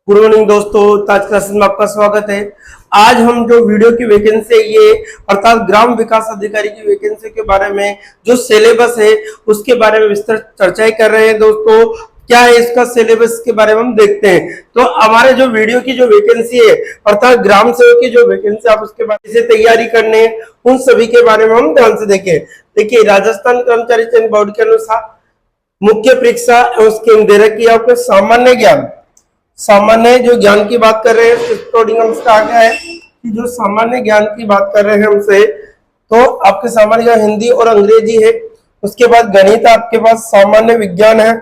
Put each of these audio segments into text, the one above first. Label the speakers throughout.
Speaker 1: Good morning दोस्तों, ताज classes में आपका स्वागत है। आज हम जो वीडियो की वैकेंसी ये अर्थात ग्राम विकास अधिकारी की वैकेंसी के बारे में जो सिलेबस है उसके बारे में विस्तार चर्चाएं कर रहे हैं। दोस्तों क्या है इसका सिलेबस के बारे में हम देखते हैं। तो हमारे जो वीडियो की जो वैकेंसी है अर्थात ग्राम सेवक की जो वैकेंसी आप उसके बारे से तैयारी करने हैं उन सभी के बारे में हम ध्यान से देखें। देखिए, राजस्थान कर्मचारी चयन बोर्ड के अनुसार मुख्य परीक्षा स्कीम दे रखी है आपको सामान्य जो ज्ञान की बात कर रहे हैं अकॉर्डिंग हम कहा गया है कि जो सामान्य ज्ञान की बात कर रहे हैं हमसे, तो आपके सामान्य ज्ञान हिंदी और अंग्रेजी है। उसके बाद गणित आपके पास, सामान्य विज्ञान है,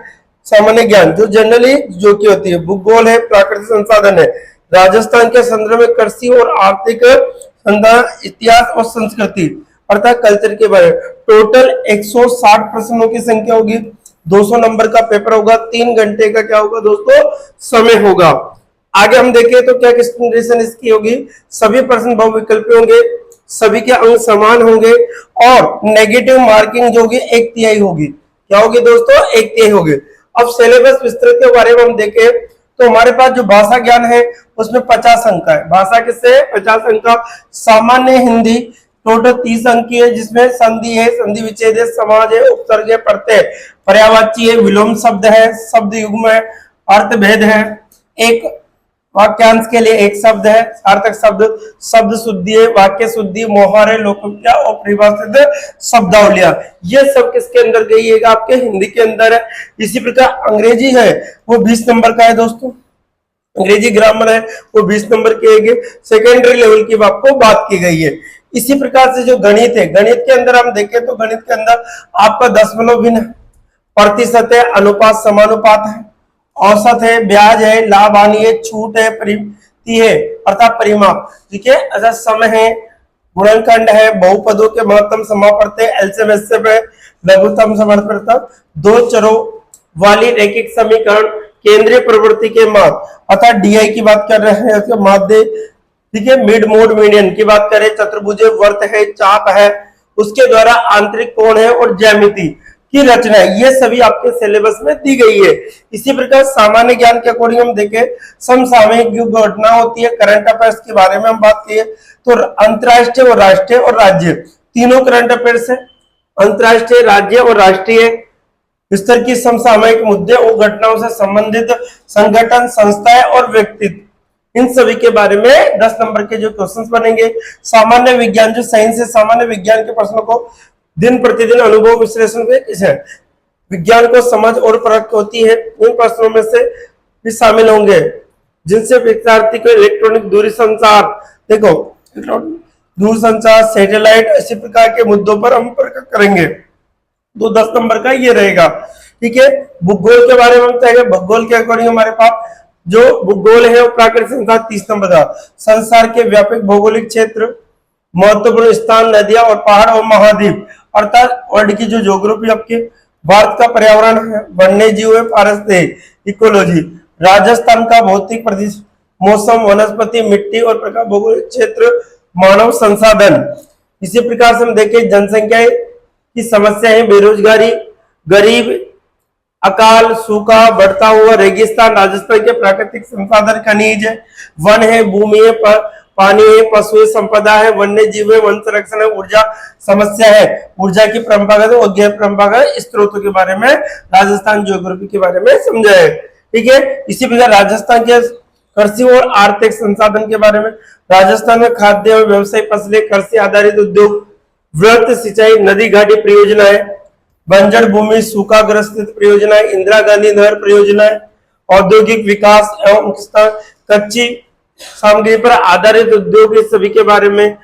Speaker 1: सामान्य ज्ञान जो जनरली जो की होती है, भूगोल है, प्राकृतिक संसाधन है, राजस्थान के संदर्भ में कृषि और आर्थिक संधान, इतिहास और संस्कृति अर्थात कल्चर के बारे में टोटल 160 प्रश्नों की संख्या होगी। 200 नंबर का पेपर होगा, 3 घंटे का क्या होगा दोस्तों समय होगा। आगे हम देखें तो क्या कंडीशन इसकी होगी, सभी प्रश्न बहुविकल्पी होंगे, सभी के अंक समान होंगे और नेगेटिव मार्किंग जो होगी 1/3 होगी। क्या होगी दोस्तों, 1/3 होगी। अब सिलेबस विस्तृत के बारे में हम देखें तो हमारे पास जो भाषा ज्ञान है उसमें 50 अंक है। भाषा किससे 50 अंक का, सामान्य हिंदी टोटल 30 अंक की है जिसमें संधि है, संधि विच्छेद है, समाज है, उपसर्ग है, प्रत्यय, पर्यायवाची है, विलोम शब्द है, शब्द युग्म है, अर्थ भेद है, एक वाक्यांश के लिए एक शब्द है, सार्थक शब्द, शब्द शुद्धि है, वाक्य शुद्धि, मोहरे, लोकोक्तियां और परिभाषित शब्दावलियां, ये सब किसके अंदर गई है, आपके हिंदी के अंदर है। इसी प्रकार अंग्रेजी है वो 20 नंबर का है दोस्तों, अंग्रेजी ग्रामर है वो 20 नंबर की सेकेंडरी लेवल की आपको बात की गई है। इसी प्रकार से जो गणित है, गणित के अंदर हम देखें तो गणित के अंदर आपका दशमलव भिन्न, प्रतिशत है, अनुपात समानुपात है, औसत है, ब्याज है, लाभ हानि है, छूट है, परिमिति है अर्थात परिमाप, ठीक है, अच्छा समय है, गुणनखंड है, बहुपदों के महत्तम समापवर्ती, एलसीएम एचसीएफ है, लघुत्तम समापवर्ती, दो चरों वाली रैखिक समीकरण, केंद्रीय प्रवृत्ति के माप अर्थात डीआई की बात कर रहे हैं, माध्य, ठीक है, मिड मोड मीडियन की बात करें, चतुर्भुज वर्त है, चाप है, उसके द्वारा आंतरिक कोण है और ज्यामिति की रचना है, ये सभी आपके सिलेबस में दी गई है। इसी प्रकार सामान्य ज्ञान के अकॉर्डिंग हम देखें, समसामयिक जो घटना होती है, करंट अफेयर्स के बारे में हम बात किए तो अंतरराष्ट्रीय और राष्ट्रीय और राज्य तीनों करंट अफेयर्स है, अंतरराष्ट्रीय, राज्य और राष्ट्रीय स्तर की समसामयिक मुद्दे और घटनाओं से संबंधित संगठन, संस्थाएं और व्यक्तित्व, इन सभी के बारे में 10 नंबर के जो क्वेश्चंस बनेंगे। सामान्य विज्ञान जो साइंस है, सामान्य विज्ञान के प्रश्नों को दिन प्रतिदिन अनुभव विश्लेषण में विज्ञान को समझ और परख होती है, इन प्रश्नों में से भी शामिल होंगे जिनसे विद्यार्थी को इलेक्ट्रॉनिक दूरी संचार, देखो दूर संचार, सैटेलाइट, इसी प्रकार के मुद्दों पर हम परख करेंगे। तो 10 नंबर का ये रहेगा, ठीक है। भूगोल के बारे में हम कहेंगे, भूगोल के अकॉर्डिंग हमारे पास जो भूगोल है वो प्राकृतिक संसाधन 30 नंबर का, संसार के व्यापक भौगोलिक क्षेत्र, महत्वपूर्ण स्थान, नदियां और पहाड़ और महाद्वीप अर्थात वर्ल्ड की जो ज्योग्राफी आपके, भारत का पर्यावरण है, वन्य जीव है, फॉरेस्ट है, इकोलॉजी, राजस्थान का भौतिक प्रदेश, मौसम, वनस्पति, मिट्टी और प्रकार भौगोलिक क्षेत्र, मानव संसाधन। इसी प्रकार से हम देखें जनसंख्या की समस्या है, बेरोजगारी, गरीब, अकाल, सूखा, बढ़ता हुआ रेगिस्तान, राजस्थान के प्राकृतिक संसाधन, खनिज है, वन है, भूमि है, पानी है, पशु संपदा है, वन्य जीव है, वन संरक्षण है, ऊर्जा समस्या है, ऊर्जा की परंपरागत और गैर परंपरागत स्त्रोतों के बारे में, राजस्थान ज्योग्राफी के बारे में समझा है, ठीक है। इसी प्रकार राजस्थान के कृषि और आर्थिक संसाधन के बारे में, राजस्थान में खाद्य और व्यवसायिक फसलें, कृषि आधारित उद्योग, वृत्त सिंचाई, नदी घाटी परियोजनाएं, बंजर भूमि, सूखाग्रस्त परियोजना, इंदिरा गांधी नहर परियोजना, औद्योगिक विकास एवं कच्ची सामग्री पर आधारित उद्योग, इस सभी के बारे में,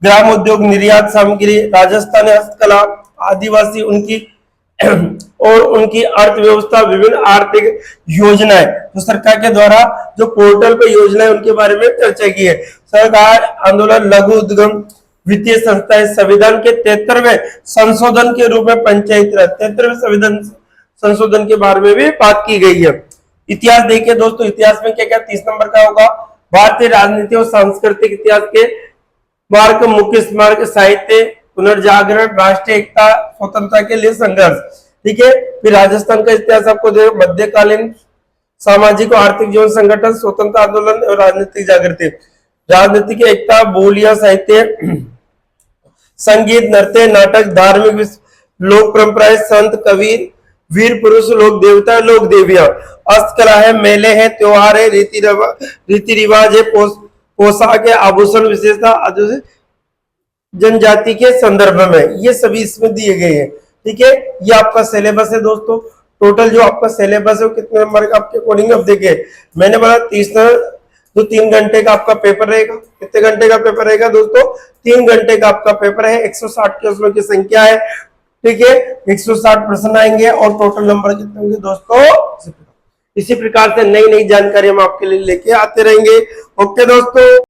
Speaker 1: ग्राम उद्योग, निर्यात सामग्री, राजस्थानी हस्तकला, आदिवासी उनकी और उनकी अर्थव्यवस्था, विभिन्न आर्थिक योजनाएं तो सरकार के द्वारा जो पोर्टल पे योजनाएं उनके बारे में चर्चा की है। सरकार आंदोलन, लघु उद्यम, वित्तीय संस्थाएं, संविधान के 73वें संशोधन के रूप में पंचायती राज 73वें संविधान संशोधन के बारे में भी बात की गई है। इतिहास देखिए दोस्तों, इतिहास में क्या क्या 30 नंबर का होगा, भारतीय राजनीति और सांस्कृतिक इतिहास के मार्ग, मुख्य स्मारक, साहित्य, पुनर्जागरण, राष्ट्रीय एकता, स्वतंत्रता के लिए संघर्ष, ठीक है। फिर राजस्थान का इतिहास आपको मध्यकालीन सामाजिक और आर्थिक जीवन, संगठन, स्वतंत्रता आंदोलन और राजनीतिक जागृति। राजनीतिक एकता, बोलियां, साहित्य, संगीत, नृत्य, नाटक, धार्मिक लोक परंपराएं, संत, कवि, वीर पुरुष, लोक देवता, लोक देवियां, हस्तकला है, मेले हैं, त्योहार है, रीति रिवाज है, पोशाक है, आभूषण, विशेषता, जनजाति के संदर्भ में, ये सभी इसमें दिए गए हैं। ठीक है, ये आपका सिलेबस है दोस्तों। टोटल जो आपका सिलेबस है वो कितने नंबर का आपके अकॉर्डिंग, अब देखिए मैंने बोला 30 जो 3 घंटे का आपका पेपर रहेगा। कितने घंटे का पेपर रहेगा दोस्तों? 3 घंटे का आपका पेपर है। 160 प्रश्नों की संख्या है। ठीक है, 160 प्रश्न आएंगे और टोटल नंबर कितने होंगे दोस्तों? इसी प्रकार से नई नई जानकारी हम आपके लिए लेके आते रहेंगे। ओके दोस्तों।